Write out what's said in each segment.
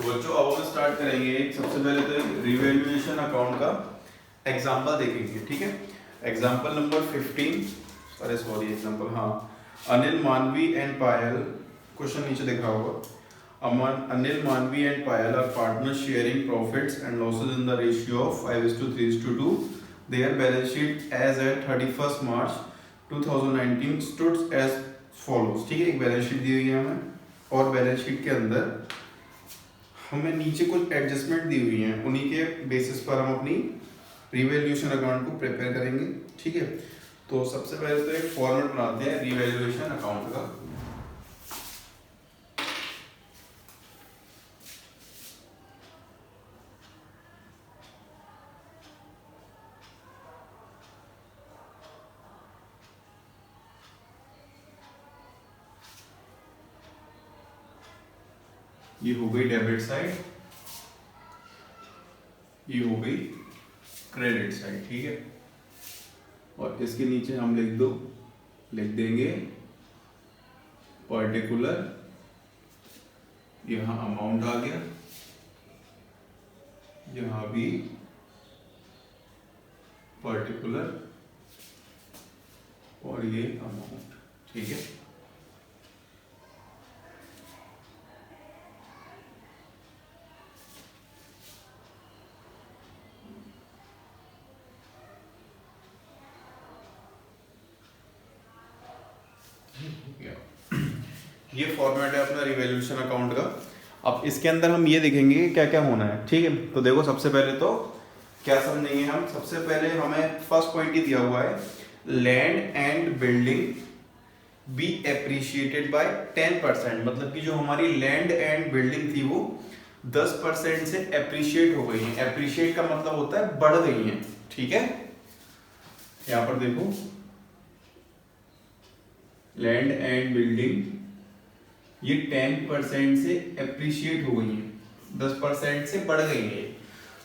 बच्चों अब हम स्टार्ट करेंगे। सबसे पहले तो एक रिवैल्यूएशन अकाउंट का एग्जांपल देखेंगे, ठीक है। एग्जांपल नंबर 15, सॉरी एग्जांपल, हाँ, Anil Manvi and Payal, question नीचे दिख रहा होगा। Anil Manvi and Payal are partners sharing profits and losses in the ratio of 5:3:2। Their balance sheet as at 31 March 2019 stood as follows, ठीक है। एक बैलेंस शीट दी हुई है हमें और बैलेंस शीट के अंदर हमें नीचे कुछ एडजस्टमेंट दी हुई हैं, उन्हीं के बेसिस पर हम अपनी रिवैल्यूएशन अकाउंट को प्रिपेयर करेंगे, ठीक है। तो सबसे पहले तो एक फॉर्मेट बनाते हैं रिवैल्यूएशन अकाउंट का। ये हो गई डेबिट साइड, ये हो गई क्रेडिट साइड, ठीक है। और इसके नीचे हम लिख देंगे पर्टिकुलर, यहां अमाउंट आ गया, यहां भी पर्टिकुलर और ये अमाउंट, ठीक है। ये फॉर्मेट है अपना रिवैल्यूएशन अकाउंट का। अब इसके अंदर हम ये देखेंगे कि क्या क्या होना है, ठीक है। तो देखो सबसे पहले तो क्या समझेंगे हम, सबसे पहले हमें फर्स्ट पॉइंट ही दिया हुआ है, land and building be appreciated by 10%। मतलब कि जो हमारी लैंड एंड बिल्डिंग थी वो 10% से एप्रिशिएट हो गई है। एप्रिशिएट का मतलब होता है बढ़ गई है, ठीक है। यहां पर देखो लैंड एंड बिल्डिंग ये 10% से एप्रिशिएट हो गई है, 10% से बढ़ गई है।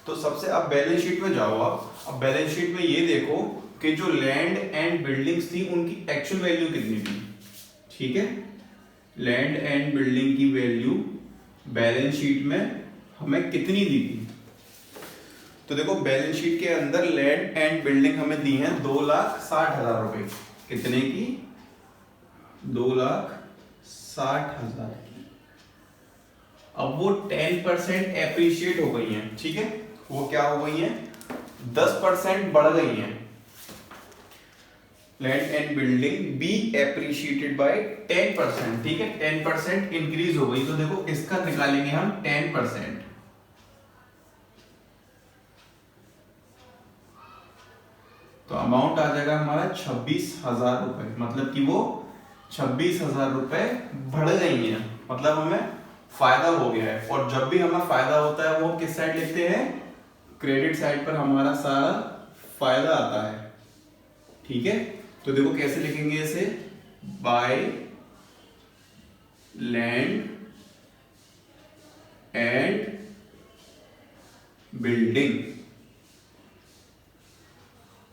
तो सबसे अब बैलेंस शीट में जाओ आप, अब बैलेंस शीट में ये देखो कि जो लैंड एंड बिल्डिंग्स थी उनकी एक्चुअल वैल्यू कितनी थी, ठीक है। लैंड एंड बिल्डिंग की वैल्यू बैलेंस शीट में हमें कितनी दी थी। तो देखो बैलेंस शीट के अंदर लैंड एंड बिल्डिंग हमें दी है 2,60,000 रुपए। कितने की? 2,60,000 की। अब वो 10% एप्रिशिएट हो गई हैं, ठीक है। वो क्या हो गई हैं? 10% बढ़ गई हैं। Land and building be appreciated by 10%, ठीक है। 10% इंक्रीज हो गई। तो देखो इसका निकालेंगे हम 10%। तो अमाउंट आ जाएगा हमारा 26,000 रुपए। मतलब कि वो 26,000 रुपए बढ़ गई हैं, मतलब हमें फायदा हो गया है। और जब भी हमें फायदा होता है वो किस साइड लिखते हैं? क्रेडिट साइड पर हमारा सारा फायदा आता है, ठीक है। तो देखो कैसे लिखेंगे इसे, by land and building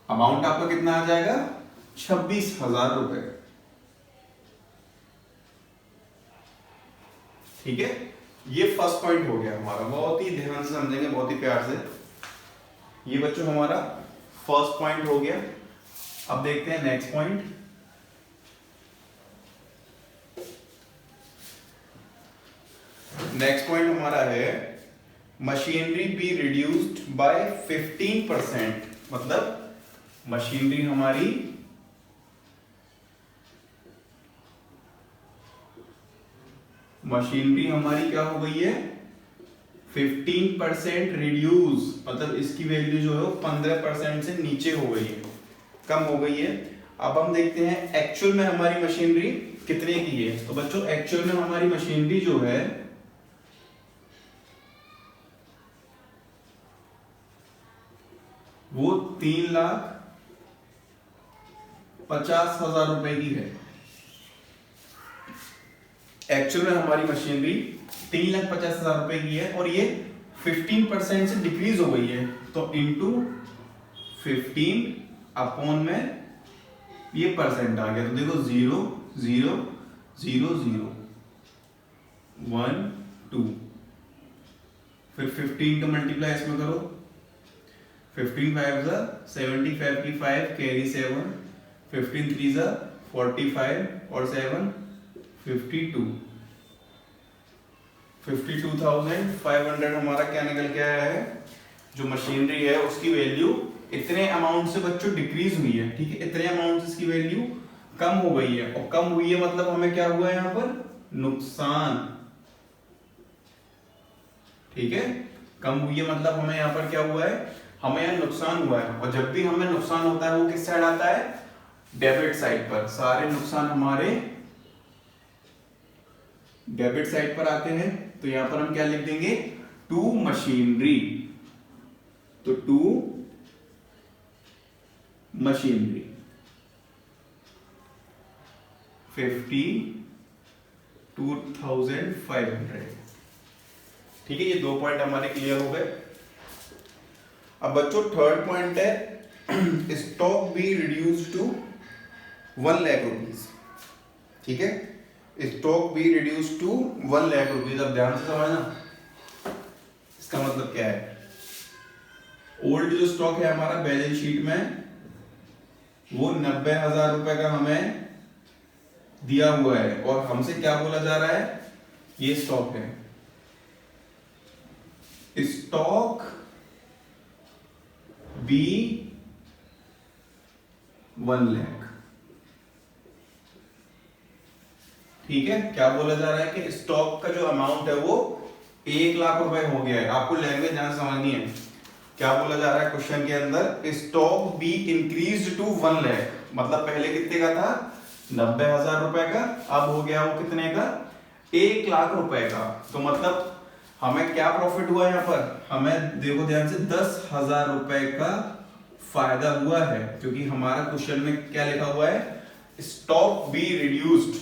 amount आपका कितना आ जाएगा? 26,000 रुपए, ठीक है। ये फर्स्ट पॉइंट हो गया हमारा। बहुत ही ध्यान से समझेंगे, बहुत ही प्यार से। ये बच्चों हमारा फर्स्ट पॉइंट हो गया। अब देखते हैं नेक्स्ट पॉइंट। नेक्स्ट पॉइंट हमारा है मशीनरी बी रिड्यूस्ड बाय 15%। मतलब मशीनरी हमारी क्या हो गई है? 15% रिड्यूस, मतलब इसकी वैल्यू जो है वो 15% से नीचे हो गई है, कम हो गई है। अब हम देखते हैं एक्चुअल में हमारी मशीनरी कितने की है। तो बच्चों एक्चुअल में हमारी मशीनरी जो है वो 3,50,000 रुपए की है। एक्चुअल में हमारी मशीनरी 3,50,000 रुपए की है और ये 15% से डिक्रीज हो गई है। तो इंटू 15 अपॉन में ये परसेंट आ गया। तो देखो 0 0 0 0 1 2 फिर 15 का मल्टीप्लाई इसमें करो, 15 5 ज़ा 75 की 5 कैरी 7, 15 3 ज़ा 45 और 7 52, 52,500 हमारा क्या निकल के आया है, जो मशीनरी है उसकी वैल्यू इतने अमाउंट से बच्चों डिक्रीज हुई है, ठीक है, इतने अमाउंट से इसकी वैल्यू कम हो गई है, और कम हुई है मतलब हमें क्या हुआ है यहाँ पर, नुकसान, ठीक है, कम हुई है मतलब हमें यहाँ पर क्या हुआ है, हमें यहाँ नुकसान हुआ है, और जब भी हमें नुकसान होता है वो किस साइड आता है, डेबिट साइड पर, सारे नुकसान हमारे डेबिट साइड पर आते हैं, तो यहां पर हम क्या लिख देंगे, टू मशीनरी, तो टू मशीनरी 52,500, ठीक है, ये 2 पॉइंट हमारे क्लियर हो गए। अब बच्चों थर्ड पॉइंट है stock be reduce to 1 lakh rupees, ठीक है, stock be reduce to 1 lakh rupees. अब ध्यान से समझना इसका मतलब क्या है, ओल्ड जो स्टॉक है हमारा बैलेंस शीट में वो 90,000 रुपए का हमें दिया हुआ है, और हमसे क्या बोला जा रहा है, ये स्टॉक है, स्टॉक बी 1 लाख, ठीक है, क्या बोला जा रहा है कि स्टॉक का जो अमाउंट है वो 1 लाख रुपए हो गया है। आपको लैंग्वेज ध्यान समझनी है, क्या बोला जा रहा है क्वेश्चन के अंदर, stock be increase to 1 lakh, मतलब पहले कितने का था, 90,000 रुपए का, अब हो गया वो कितने का, 1 लाख रुपए का, तो मतलब हमें क्या प्रॉफिट हुआ यहाँ पर, हमें देखो ध्यान से 10,000 रुपए का फायदा हुआ है, क्योंकि हमारा क्वेश्चन में क्या लिखा हुआ है, स्टॉक बी रिड्यूस्ड,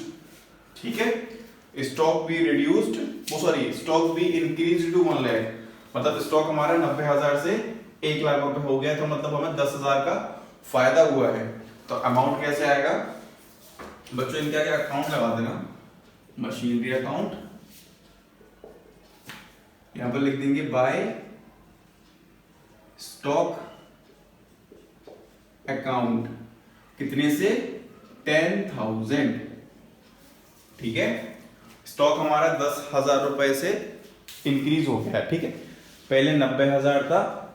ठीक है, stock be reduced, sorry stock be increase to 1 lakh, मतलब स्टॉक हमारा 90,000 से 1 लाख रुपए हो गया, तो मतलब हमें 10,000 का फायदा हुआ है। तो अमाउंट कैसे आएगा बच्चों, इनका क्या अकाउंट लगा देना, मशीनरी अकाउंट, यहां पर लिख देंगे बाय स्टॉक अकाउंट, कितने से, 10,000, ठीक है, स्टॉक हमारा 10,000 रुपए से इंक्रीज हो गया, ठीक है, पहले 90,000 था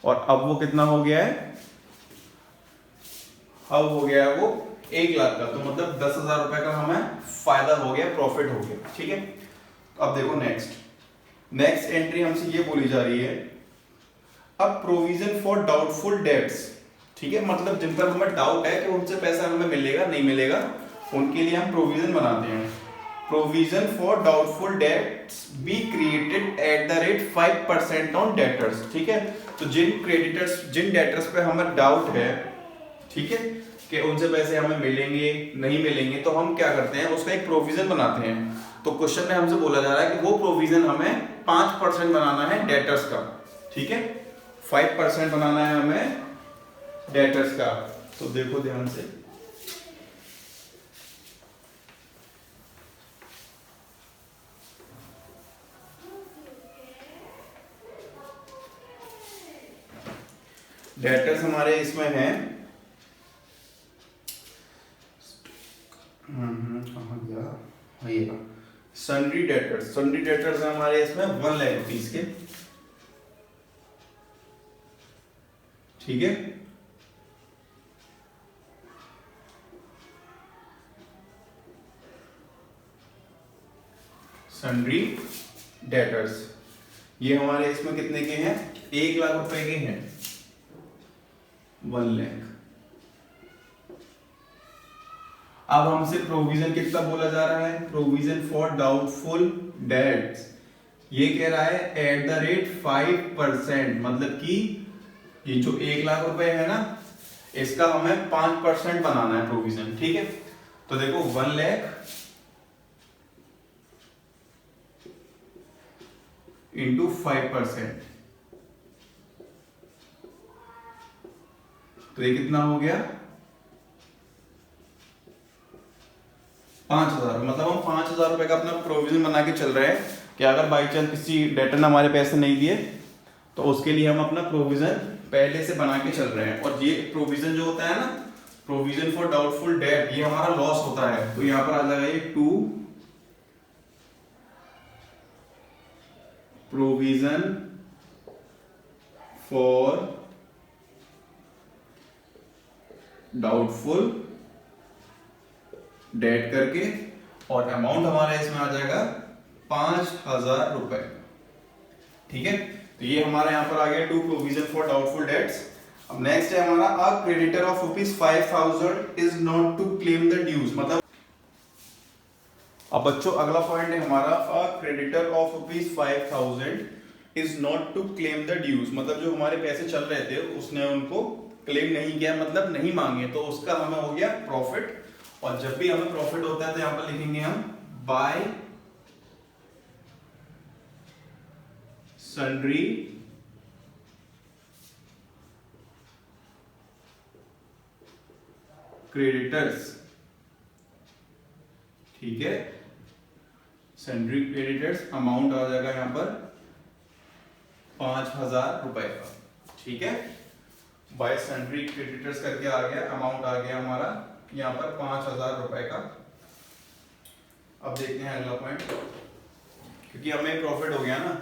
और अब वो कितना हो गया है, अब हो गया है वो 1 लाख का, तो मतलब 10,000 रुपए का हमें फायदा हो गया, प्रॉफिट हो गया, ठीक है। अब देखो नेक्स्ट एंट्री हमसे ये बोली जा रही है, अब प्रोविजन फॉर डाउटफुल डेट्स, ठीक है, मतलब जिन पर हमें डाउट है कि उनसे पैसा हमें मिलेगा नहीं मिलेगा, उनके लिए हम प्रोविजन बनाते हैं। Provision for doubtful dates be created at the rate 5% on debtors, ठीक है, तो जिन डेटर्स पे हमें डाउट है, ठीक है, कि उनसे पैसे हमें मिलेंगे नहीं मिलेंगे, तो हम क्या करते हैं, उसका एक प्रोविजन बनाते हैं। तो क्वेश्चन में हमसे बोला जा रहा है कि वो प्रोविजन हमें 5% बनाना है डेटर्स का, ठीक है, 5% बनाना है हमें डेटर्स का। तो देखो ध्यान से, डेटर्स हमारे इसमें है, कहाँ गया, ये सन्ड्री डेटर्स है हमारे इसमें 1 लाख रुपीज के, ठीक है, सन्ड्री डेटर्स ये हमारे इसमें कितने के हैं, 1 लाख रुपए के हैं, 1 लाख। अब हमसे प्रोविजन कितना बोला जा रहा है, प्रोविजन फॉर डाउटफुल डेट्स, ये कह रहा है एट द रेट 5%, मतलब कि ये जो 1 लाख रुपए है ना, इसका हमें 5% बनाना है प्रोविजन, ठीक है। तो देखो 1 लाख इंटू 5%, तो ये कितना हो गया, 5,000, मतलब हम 5,000 रुपए का अपना प्रोविजन बना के चल रहे हैं, कि अगर बाई चांस किसी डेटर ने हमारे पैसे नहीं दिए तो उसके लिए हम अपना प्रोविजन पहले से बना के चल रहे हैं। और ये प्रोविजन जो होता है ना, प्रोविजन फॉर डाउटफुल डेट, ये हमारा लॉस होता है। तो यहां पर आ जाएगा ये to provision for doubtful debt करके, और अमाउंट हमारा इसमें आ जाएगा 5,000 रुपए। ठीक है, तो ये हमारा यहां पर आ गया to provision for doubtful debts. अब नेक्स्ट है हमारा a creditor of ₹5,000 is not to claim the dues. मतलब अब बच्चों अगला पॉइंट है हमारा a creditor of ₹5,000 is not to claim the dues. मतलब जो हमारे पैसे चल रहे थे उसने उनको क्लेम नहीं किया, मतलब नहीं मांगे, तो उसका हमें हो गया प्रॉफिट। और जब भी हमें प्रॉफिट होता है तो यहां पर लिखेंगे हम बाय सन्ड्री क्रेडिटर्स। ठीक है, सन्ड्री क्रेडिटर्स, अमाउंट आ जाएगा यहां पर 5,000 रुपए का। ठीक है, बाय सन्ड्री क्रेडिटर्स करके आ गया, अमाउंट आ गया हमारा यहां पर 5,000 रुपए का। अब देखते हैं अगला पॉइंट, क्योंकि हमें प्रॉफिट हो गया ना,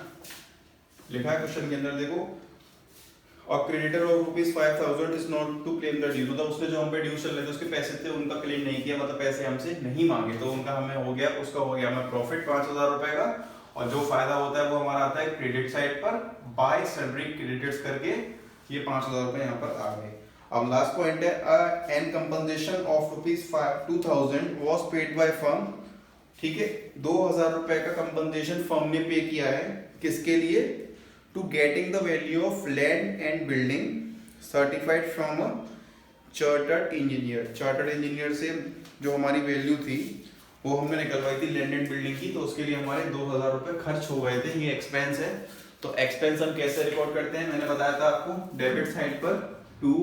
लिखा है क्वेश्चन के अंदर देखो, और creditor of ₹5,000 is not to claim the due. मतलब उसने जो हम पे ड्यू चल रहे थे उसके पैसे थे, उनका क्लेम नहीं किया, मतलब पैसे हमसे नहीं मांगे, तो उनका हमें हो गया, उसका हो गया हमें प्रॉफिट 5,000 रुपए का। और जो फायदा होता है वो हमारा आता है क्रेडिट साइड पर बाय सन्ड्री क्रेडिटर्स करके, ये 5,000 रुपए यहाँ पर आ गए। अब लास्ट पॉइंट है an compensation of ₹2,000 was paid by firm. ठीक है, 2,000 रुपए का कंपनसेशन फर्म ने पे किया है, किसके लिए? To getting the value of land and building certified from a chartered engineer. Chartered engineer से जो हमारी वैल्यू थी वो हमने निकलवाई थी लैंड एंड बिल्डिंग की, तो उसके लिए हमारे 2,000 रुपए खर्च हो गए थे। ये एक्सपेंस है। तो एक्सपेंस हम कैसे रिकॉर्ड करते हैं, मैंने बताया था आपको, डेबिट साइड पर टू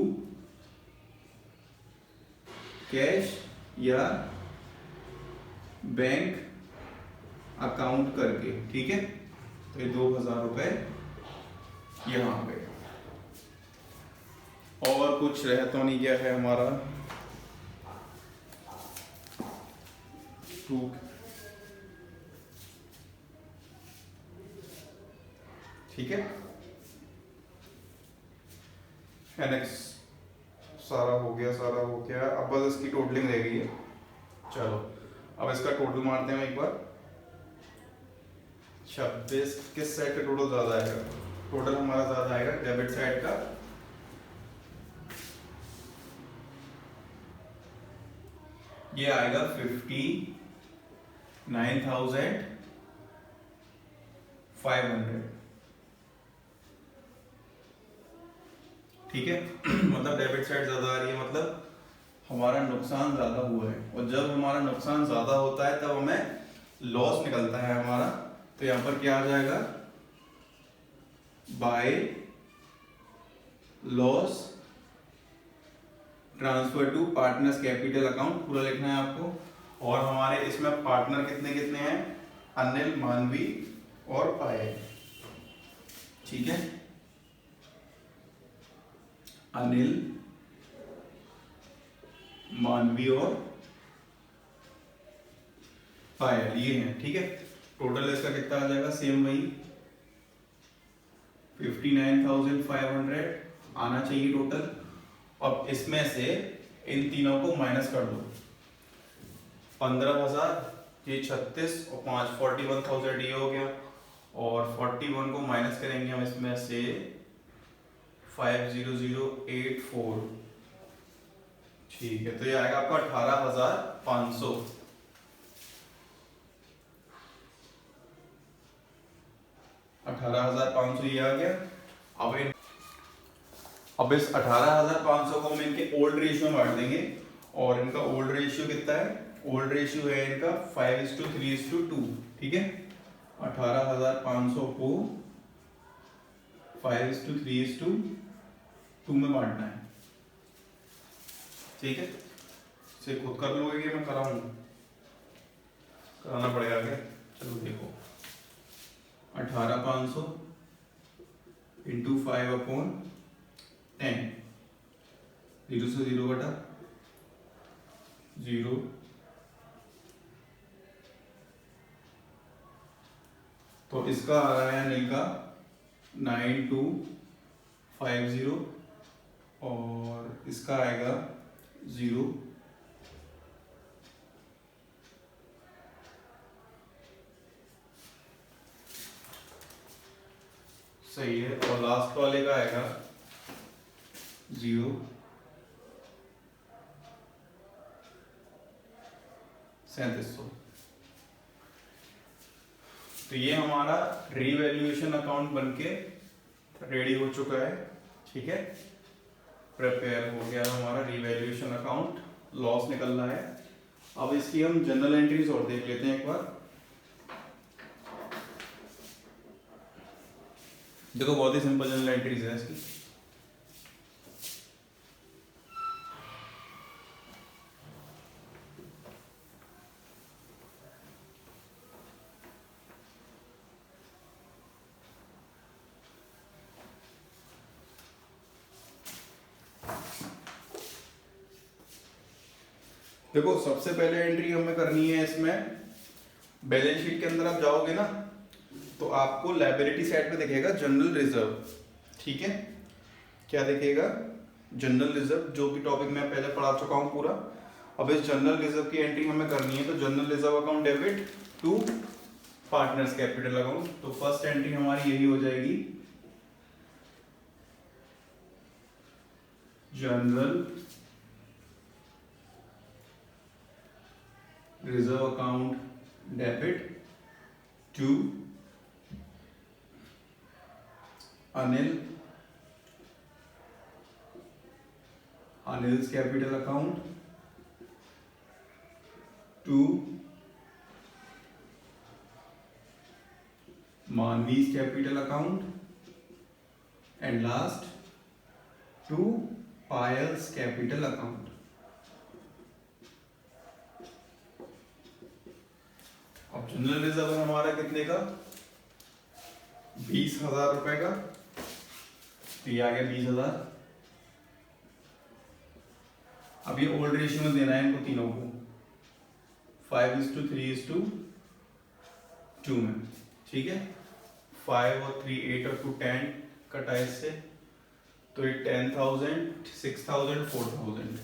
कैश या बैंक अकाउंट करके। ठीक है, तो ये 2,000 रुपए यहां आ गए। और कुछ रह तो नहीं गया है हमारा। ठीक है, एनेक्स सारा हो गया, सारा हो गया। अब बस इसकी टोटलिंग रह गई है। चलो अब इसका टोटल मारते हैं एक बार। 26 किस साइड का टोटल ज्यादा आएगा? टोटल हमारा ज्यादा आएगा डेबिट साइड का। ये आएगा 59,500। ठीक है मतलब डेबिट साइड ज्यादा आ रही है, मतलब हमारा नुकसान ज्यादा हुआ है। और जब हमारा नुकसान ज्यादा होता है तब हमें लॉस निकलता है हमारा। तो यहां पर क्या आ जाएगा? By loss transfer to partners capital account, पूरा लिखना है आपको। और हमारे इसमें पार्टनर कितने कितने हैं? अनिल, मानवी और पायल। ठीक है, अनिल, मानवी और पायल, ये है। ठीक है, टोटल इसका कितना आ जाएगा? सेम वही 59,500 आना चाहिए टोटल। अब इसमें से इन तीनों को माइनस कर दो। 15,000, ये 36 और 5 41,000 ये हो गया। और 41 को माइनस करेंगे हम इसमें से 50084। ठीक है, तो ये आएगा आपका 18,500। 18,500 ये आ गया। अब इस 18,500 को हम इनके ओल्ड रेशियो में बांट देंगे। और इनका ओल्ड रेशियो कितना है? ओल्ड रेशियो है इनका 5:3:2। ठीक है, 18,500 को 5:3:2 में बांटना है। ठीक है, इसे खुद कर लोगे कि मैं कराऊं? कराना पड़ेगा क्या? चलो देखो, 18,500 इंटू 5/10, 0 से 0 घटा 0, तो इसका आ रहा है अनिल का 9250 और इसका आएगा 0। सही है। और लास्ट वाले का आएगा 0 3700। तो ये हमारा रीवैल्यूएशन अकाउंट बनके रेडी हो चुका है। ठीक है, प्रिपेयर हो गया हमारा रीवैल्यूएशन अकाउंट, लॉस निकल रहा है। अब इसकी हम जनरल एंट्रीज और देख लेते हैं एक बार। देखो बहुत ही सिंपल जनरल एंट्रीज है इसकी। देखो सबसे पहले एंट्री हमें करनी है इसमें, बैलेंस शीट के अंदर आप जाओगे ना तो आपको लायबिलिटी साइड पे दिखेगा जनरल रिजर्व। ठीक है, क्या दिखेगा? जनरल रिजर्व, जो भी टॉपिक मैं पहले पढ़ा चुका हूँ पूरा। अब इस जनरल रिजर्व की एंट्री हमें करनी है, तो general reserve account debit to partners capital account. तो फर्स्ट एंट्री हमारी यही हो जाएगी, general reserve account debit to Anil's capital account to Manvi's capital account and last to Payal's capital account. अब जनरल रिजर्व हमारा कितने का? 20,000 रुपए का। तो ये आ गया 20,000। अब ये ओल्ड रेशियो में देना है इनको तीनों को, 5:3:2 में। ठीक है, 5 और 3 8 और 2 10 कटा इससे, तो ये 10,000 6,000 4,000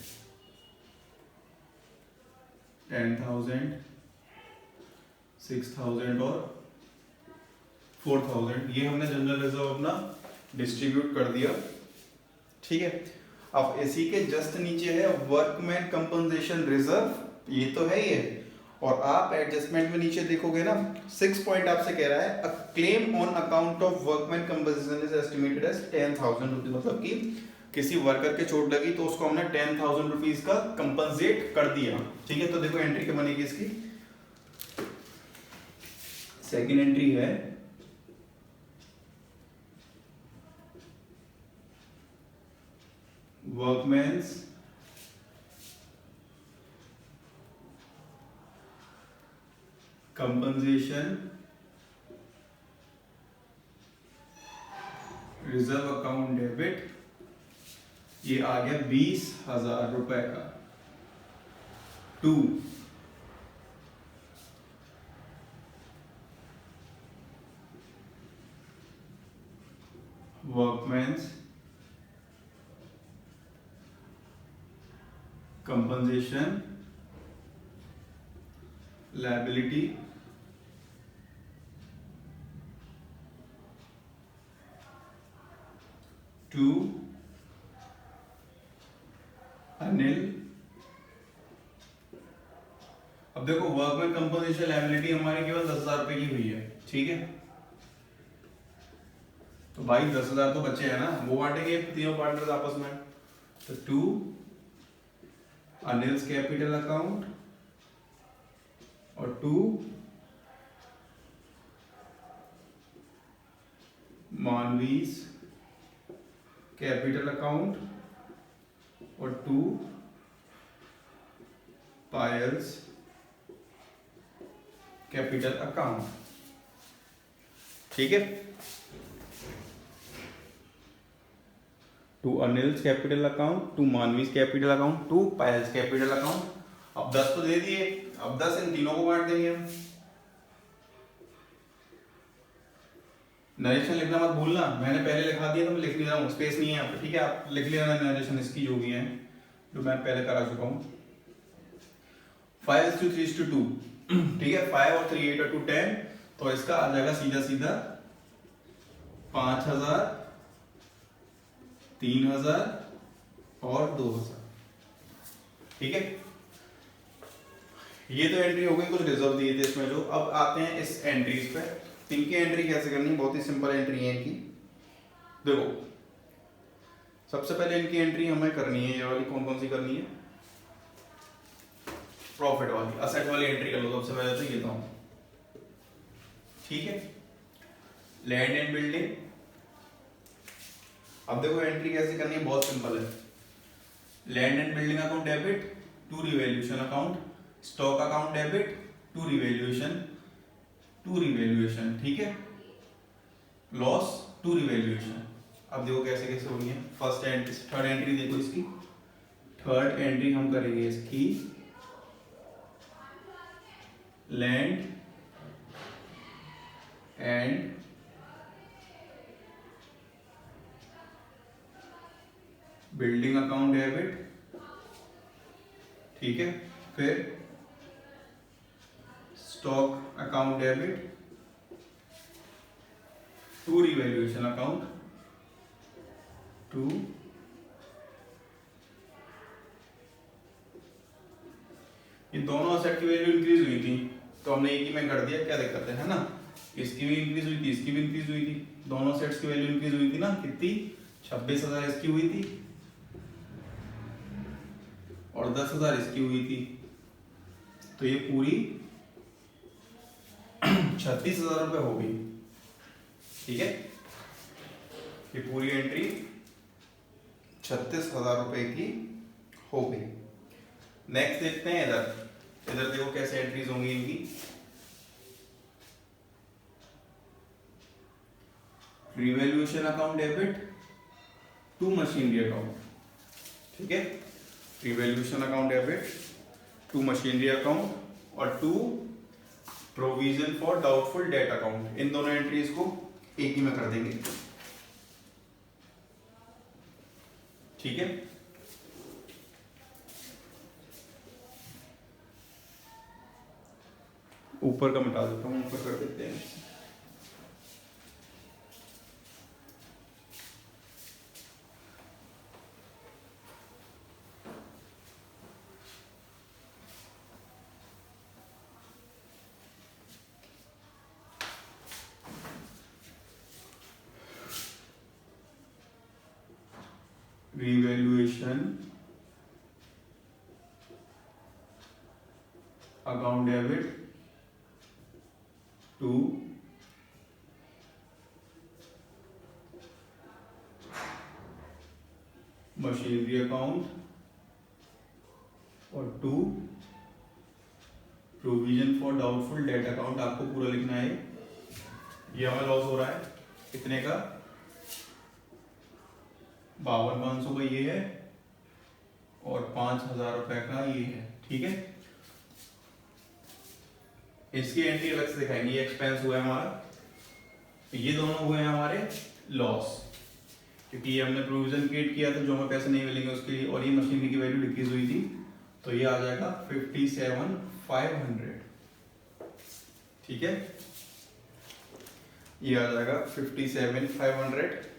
10,000 6,000 और 4,000। ये हमने जनरल रिजर्व अपना डिस्ट्रीब्यूट कर दिया। ठीक है, अब इसी के जस्ट नीचे है वर्कमैन कंपनसेशन रिजर्व, ये तो है ही है। और आप एडजस्टमेंट में नीचे देखोगे ना, 6 पॉइंट आपसे कह रहा है, a claim on account of workman compensation is estimated as 10,000 rupees. मतलब कि किसी वर्कर के चोट लगी तो उसको हमने 10,000 रुपीज का कंपनसेट कर दिया। ठीक है, तो देखो एंट्री क्या बनेगी इसकी। सेकेंड एंट्री है workman's compensation reserve account debit, ये आ गया 20,000 रुपए का, to workman's compensation liability to Anil. अब देखो वर्कमैन कंपनसेशन लायबिलिटी हमारी केवल 10,000 रुपए की हुई है। ठीक है, तो भाई 10,000 तो बचे हैं ना, वो बांटेंगे तीनों पार्टनर्स आपस में। तो टू अनिल्स कैपिटल अकाउंट और टू मानवीज कैपिटल अकाउंट और टू पायल्स कैपिटल अकाउंट। ठीक है, to Anil's capital account, to Manvi's capital account, to Payal's capital account. अब 10 तो दे दिए, अब 10 इन तीनों को बांट देंगे हम। नरेशन लिखना मत भूलना, मैंने पहले लिखा दिया तो मैं लिख नहीं रहा हूँ, स्पेस नहीं है यहाँ पे, ठीक है, आप लिख लेना नरेशन इसकी जो भी है जो मैं पहले करा चुका हूँ। 5:3:2, ठीक है, 5 और 3 8 2 10, तो इसका आ जाएगा सीधा सीधा 5000, 3000 और 2000, ठीक है। ये तो एंट्री हो गई, कुछ रिजर्व दिए थे इसमें जो। अब आते हैं इस एंट्रीज पे। इनकी एंट्री कैसे करनी है, बहुत ही सिंपल एंट्री है इनकी। देखो सबसे पहले इनकी एंट्री हमें करनी है, ये वाली कौन कौन सी करनी है, प्रॉफिट वाली, असेट वाली एंट्री कर लो सबसे पहले तो ये तो, ठीक है। लैंड एंड बिल्डिंग, अब देखो एंट्री कैसे करनी है, बहुत सिंपल है। Land and building account debit to revaluation account, stock account debit to revaluation, ठीक है, लॉस टू रिवैल्यूएशन। अब देखो कैसे कैसे होनी है। फर्स्ट एंट्री, थर्ड एंट्री देखो इसकी, थर्ड एंट्री हम करेंगे इसकी land and building account debit, ठीक है, फिर stock account debit to revaluation account, to ये दोनों असेट की वैल्यू इंक्रीज हुई थी तो हमने एक ही में कर दिया, क्या दिक्कत है ना। इसकी भी इंक्रीज हुई थी, इसकी भी इंक्रीज हुई थी, दोनों सेट्स की वैल्यू इंक्रीज हुई थी ना, कितनी, 26,000 इसकी हुई थी और 10,000 इसकी हुई थी, तो ये पूरी 36,000 रुपए हो गई, ठीक है। ये पूरी एंट्री 36,000 रुपए की हो गई। नेक्स्ट देखते हैं इधर, इधर देखो कैसे एंट्रीज होंगी इनकी। Revaluation account debit to machinery account, ठीक है, revaluation account debit to machinery account और to provision for doubtful debt account. इन दोनों एंट्रीज को एक ही में कर देंगे, ठीक है। ऊपर का मिटा देता हूं, ऊपर कर देते हैं। Revaluation account debit to machinery account और to provision for doubtful debt account. आपको पूरा लिखना है। ये हमें लॉस हो रहा है कितने का, 52,500 का ये है और 5,000 रुपए का ये है, ठीक है। इसकी एंट्री अलग से दिखाएंगे। ये एक्सपेंस हुआ है हमारा, ये दोनों हुए हैं हमारे लॉस, क्योंकि ये हमने प्रोविजन क्रिएट किया था जो हमें पैसे नहीं मिलेंगे उसके लिए, और ये मशीनरी की वैल्यू डिक्रीज हुई थी, तो ये आ जाएगा 57,500, ठीक है। ये आ जाएगा 57,500।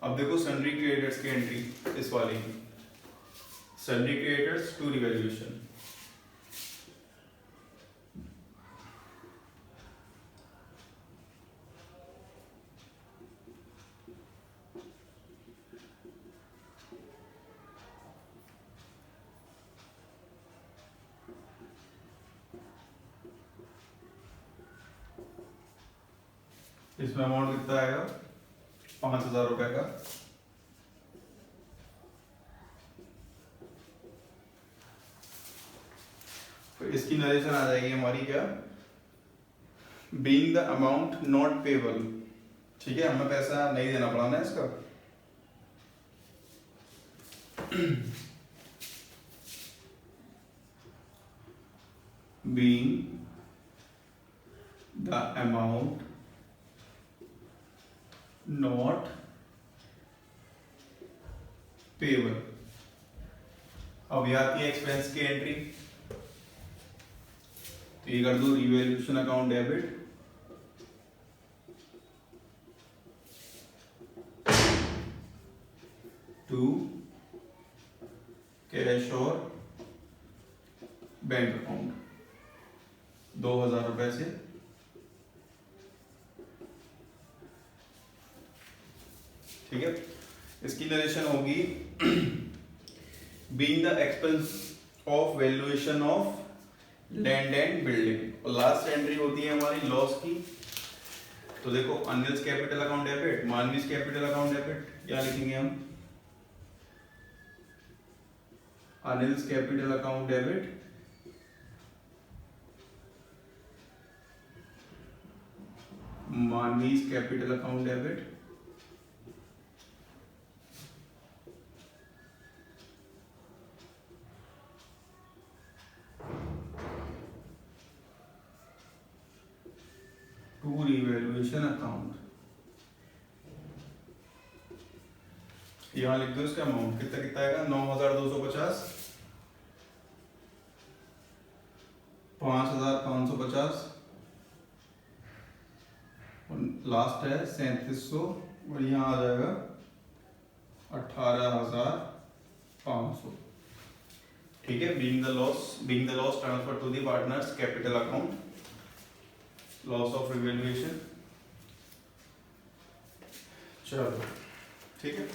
अब देखो सन्ड्री क्रिएटर्स की एंट्री, इस वाली सन्ड्री क्रिएटर्स टू रिवैल्यूएशन। इसमें अमाउंट कितना आएगा, 5,000 रुपए का। तो इसकी नरेशन आ जाएगी हमारी क्या, being the amount not payable, ठीक है, हमें पैसा नहीं देना पड़ा ना इसका। being the amount not payable। अब ये आती है एक्सपेंस की एंट्री, तो ये कर दो revaluation account debit, to cash और बैंक अकाउंट 2000 रुपए से, ठीक है। इसकी नरेशन होगी being the expense of valuation of land and building. और लास्ट एंट्री होती है हमारी लॉस की। तो देखो Anil's capital account debit, Manvi's capital account debit, क्या लिखेंगे हम, Anil's capital account debit, Manvi's capital account debit, to revaluation account. यहां लिख दो इसका अमाउंट कितना कितना आएगा, 9250, 5550 और लास्ट है 3700 और यहाँ आ जाएगा 18500, ठीक है। Being the loss transfer to the partners capital account, loss of revaluation, चलो ठीक है।